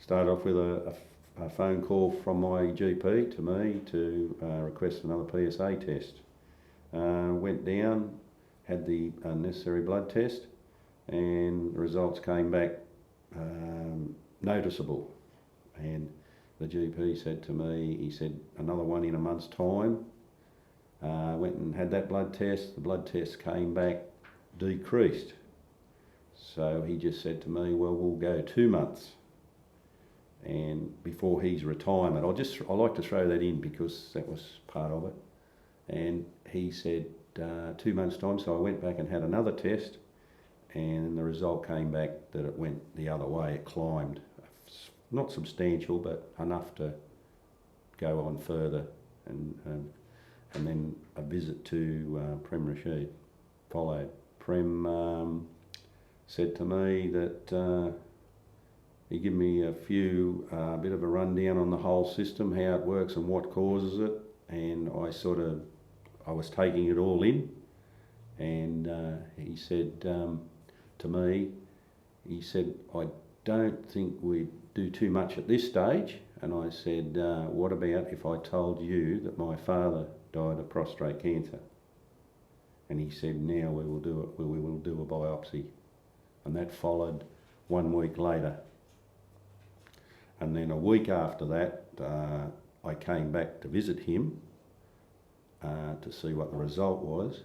started off with a phone call from my GP to me to request another PSA test. Went down, had the necessary blood test, and the results came back noticeable. And the GP said to me, he said, another one in a month's time. Went and had that blood test. The blood test came back decreased. So he just said to me, well, we'll go 2 months. And before his retirement, I like to throw that in because that was part of it. And he said 2 months' time, so I went back and had another test, and the result came back that it went the other way. It climbed, not substantial, but enough to go on further. And then a visit to Prem Rashid followed. Prem said to me that he gave me a bit of a rundown on the whole system, how it works and what causes it, and I was taking it all in. And he said to me, he said, I don't think we'd do too much at this stage. And I said, what about if I told you that my father died of prostate cancer? And he said, now we will do a biopsy. And that followed 1 week later. And then a week after that, I came back to visit him to see what the result was.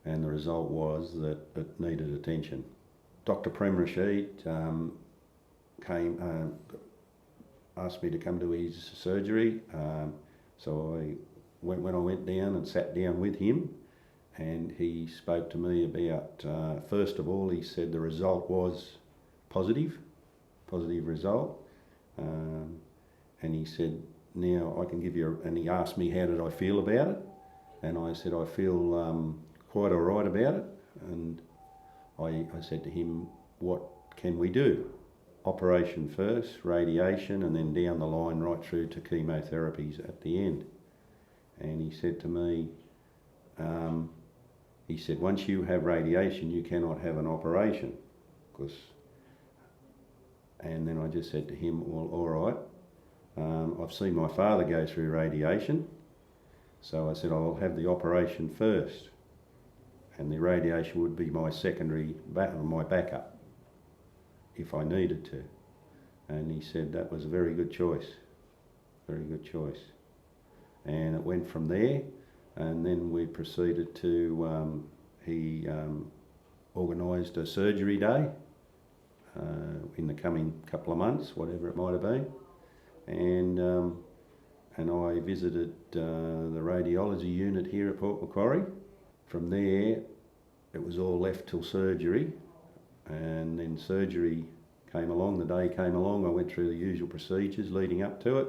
And the result was that it needed attention. Dr. Prem Rashid asked me to come to his surgery. So when I went down and sat down with him, and he spoke to me about, first of all, he said the result was positive result. And he said, now I can give you, and he asked me how did I feel about it. And I said, I feel quite all right about it. And I said to him, what can we do? Operation first, radiation, and then down the line right through to chemotherapies at the end. And he said to me, he said, once you have radiation, you cannot have an operation. And then I just said to him, well, all right, I've seen my father go through radiation. So I said, I'll have the operation first. And the radiation would be my my backup, if I needed to. And he said that was a very good choice. And it went from there, and then we proceeded to, he organised a surgery day in the coming couple of months, whatever it might have been. And I visited the radiology unit here at Port Macquarie. From there, it was all left till surgery, and then surgery came along, the day came along, I went through the usual procedures leading up to it,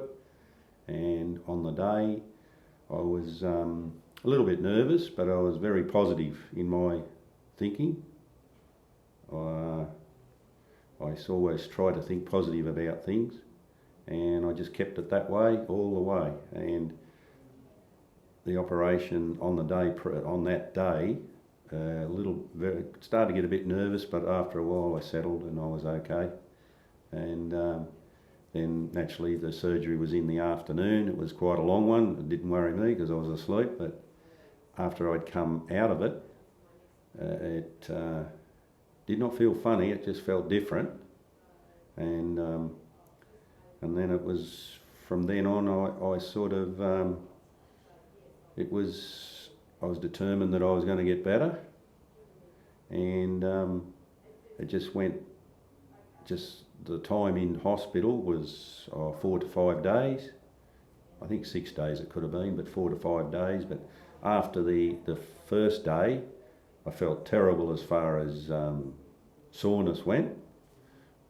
and on the day I was a little bit nervous, but I was very positive in my thinking. I always try to think positive about things, and I just kept it that way all the way. And the operation on that day, started to get a bit nervous, but after a while I settled and I was okay. And then naturally the surgery was in the afternoon. It was quite a long one. It didn't worry me because I was asleep, but after I'd come out of it, it did not feel funny, it just felt different. And then it was, from then on, I sort of, I was determined that I was going to get better, and it just went, the time in hospital was 4 to 5 days. I think 6 days it could have been, but 4 to 5 days. But after the first day, I felt terrible as far as soreness went.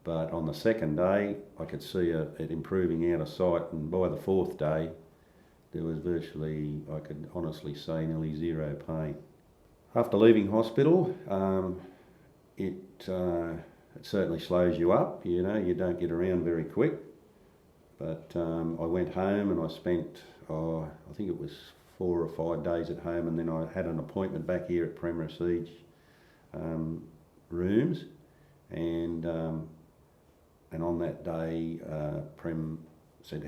But on the second day, I could see it improving out of sight, and by the 4th day, there was virtually, I could honestly say, nearly zero pain. After leaving hospital, it certainly slows you up, you know, you don't get around very quick. But I went home and I spent, I think it was 4 or 5 days at home, and then I had an appointment back here at Prem Rashid rooms, and and on that day, Prem said,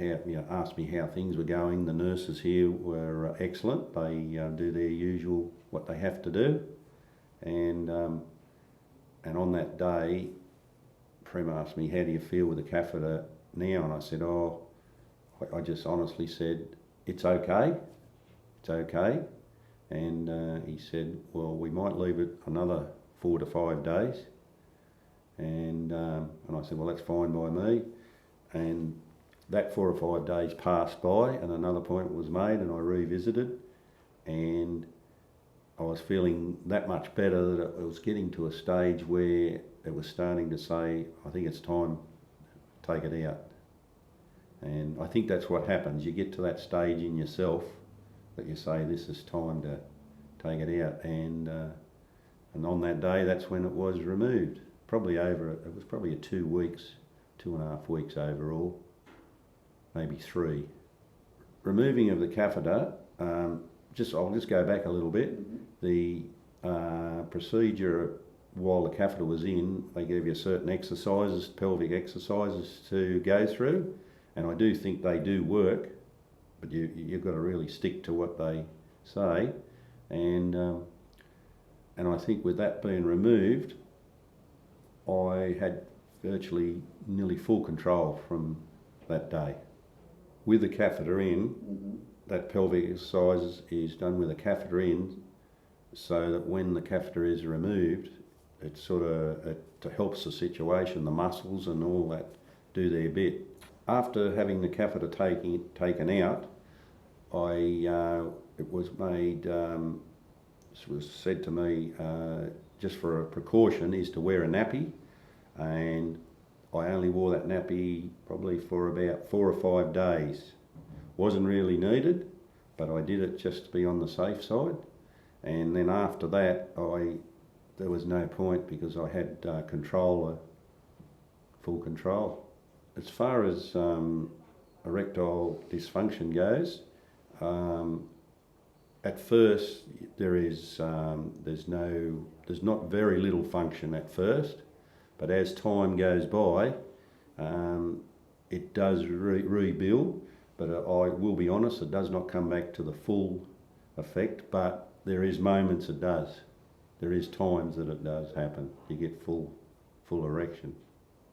asked me how things were going. The nurses here were excellent. They do their usual, what they have to do. And on that day, Prem asked me, how do you feel with the catheter now? And I said, I just honestly said, it's okay. It's okay. And he said, well, we might leave it another 4 to 5 days. And I said, well, that's fine by me. And that 4 or 5 days passed by and another appointment was made and I revisited, and I was feeling that much better that it was getting to a stage where it was starting to say, I think it's time to take it out. And I think that's what happens. You get to that stage in yourself that you say, this is time to take it out. And on that day, that's when it was removed. It was probably 2 weeks, 2.5 weeks overall, maybe 3. Removing of the catheter, I'll just go back a little bit. The procedure while the catheter was in, they gave you certain exercises, pelvic exercises to go through, and I do think they do work, but you've got to really stick to what they say. And I think with that being removed, I had virtually nearly full control from that day. With the catheter in, that pelvic exercise is done with a catheter in, so that when the catheter is removed, it helps the situation, the muscles and all that do their bit. After having the catheter taken out, it was said to me, just for a precaution, is to wear a nappy, and I only wore that nappy probably for about 4 or 5 days. Wasn't really needed, but I did it just to be on the safe side. And then after that, there was no point because I had full control. As far as erectile dysfunction goes, at first there's not very little function at first, but as time goes by, it does rebuild. But I will be honest, it does not come back to the full effect, but there is moments it does. There is times that it does happen. You get full erection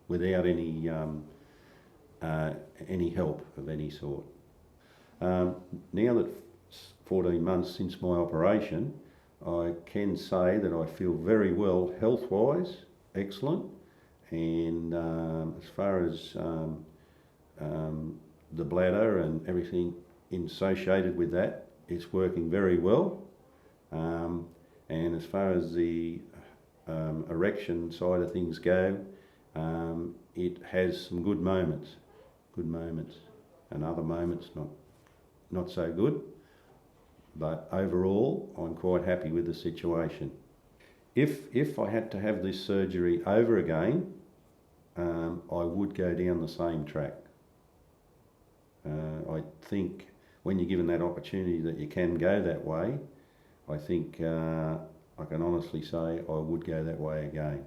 without any help of any sort. Now that 14 months since my operation, I can say that I feel very well health-wise, excellent, and as far as the bladder and everything associated with that, it's working very well. And as far as the erection side of things go, it has some good moments, and other moments not so good. But overall, I'm quite happy with the situation. If I had to have this surgery over again, I would go down the same track. I think when you're given that opportunity that you can go that way, I think I can honestly say I would go that way again.